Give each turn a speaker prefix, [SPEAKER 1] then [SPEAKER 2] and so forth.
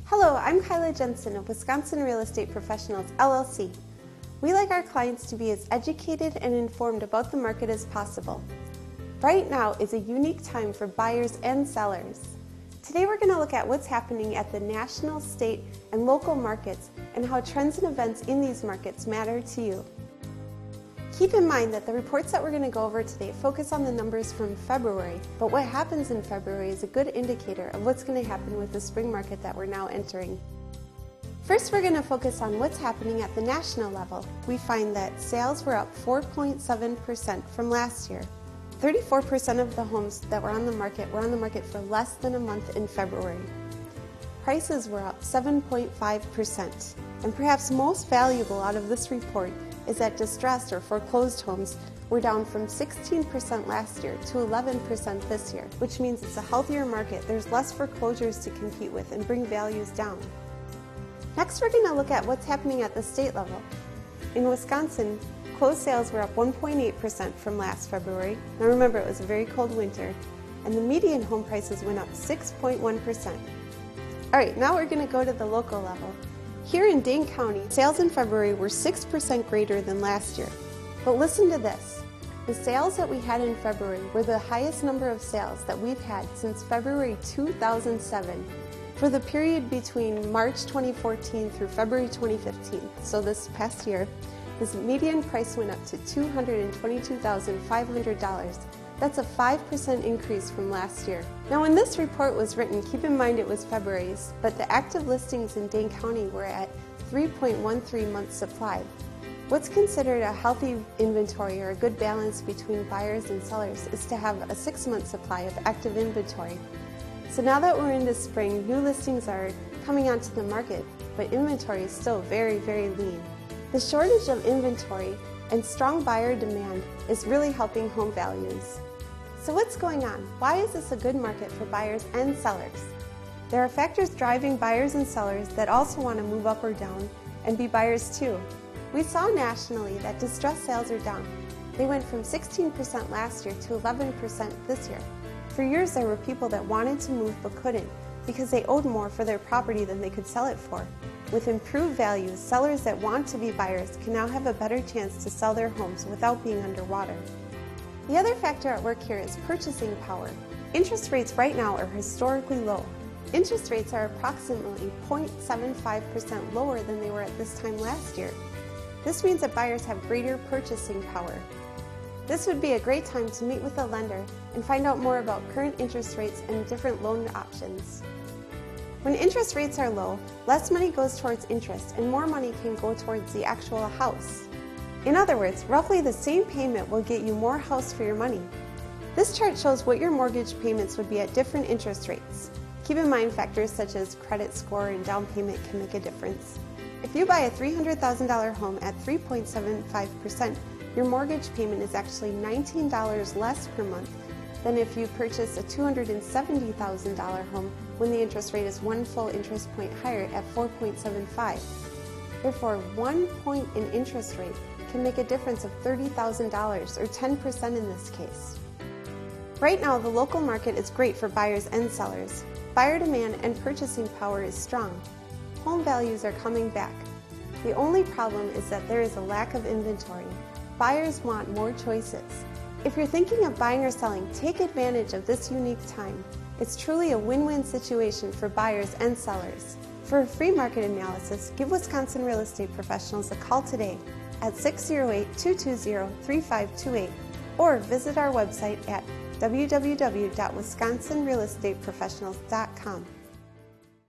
[SPEAKER 1] Hello, I'm Kyla Jensen of Wisconsin Real Estate Professionals, LLC. We like our clients to be as educated and informed about the market as possible. Right now is a unique time for buyers and sellers. Today we're going to look at what's happening at the national, state, and local markets and how trends and events in these markets matter to you. Keep in mind that the reports that we're going to go over today focus on the numbers from February, but what happens in February is a good indicator of what's going to happen with the spring market that we're now entering. First, we're going to focus on what's happening at the national level. We find that sales were up 4.7% from last year. 34% of the homes that were on the market for less than a month in February. Prices were up 7.5%, and perhaps most valuable out of this report is that distressed or foreclosed homes were down from 16% last year to 11% this year, which means it's a healthier market. There's less foreclosures to compete with and bring values down. Next, we're going to look at what's happening at the state level. In Wisconsin, closed sales were up 1.8% from last February. Now remember, it was a very cold winter, and the median home prices went up 6.1%. All right, now we're going to go to the local level. Here in Dane County, sales in February were 6% greater than last year. But listen to this. The sales that we had in February were the highest number of sales that we've had since February 2007. For the period between March 2014 through February 2015, so this past year, this median price went up to $222,500. That's a 5% increase from last year. Now, when this report was written, keep in mind it was February's, but the active listings in Dane County were at 3.13 months supply. What's considered a healthy inventory or a good balance between buyers and sellers is to have a 6-month supply of active inventory. So now that we're into spring, new listings are coming onto the market, but inventory is still very, very lean. The shortage of inventory and strong buyer demand is really helping home values. So what's going on? Why is this a good market for buyers and sellers? There are factors driving buyers and sellers that also want to move up or down and be buyers too. We saw nationally that distressed sales are down. They went from 16% last year to 11% this year. For years there were people that wanted to move but couldn't because they owed more for their property than they could sell it for. With improved values, sellers that want to be buyers can now have a better chance to sell their homes without being underwater. The other factor at work here is purchasing power. Interest rates right now are historically low. Interest rates are approximately 0.75% lower than they were at this time last year. This means that buyers have greater purchasing power. This would be a great time to meet with a lender and find out more about current interest rates and different loan options. When interest rates are low, less money goes towards interest and more money can go towards the actual house. In other words, roughly the same payment will get you more house for your money. This chart shows what your mortgage payments would be at different interest rates. Keep in mind factors such as credit score and down payment can make a difference. If you buy a $300,000 home at 3.75%, your mortgage payment is actually $19 less per month than if you purchase a $270,000 home when the interest rate is 1 full interest point higher at 4.75. Therefore, 1 point in interest rate can make a difference of $30,000 or 10% in this case. Right now, the local market is great for buyers and sellers. Buyer demand and purchasing power is strong. Home values are coming back. The only problem is that there is a lack of inventory. Buyers want more choices. If you're thinking of buying or selling, take advantage of this unique time. It's truly a win-win situation for buyers and sellers. For a free market analysis, give Wisconsin Real Estate Professionals a call today at 608-220-3528 or visit our website at www.wisconsinrealestateprofessionals.com.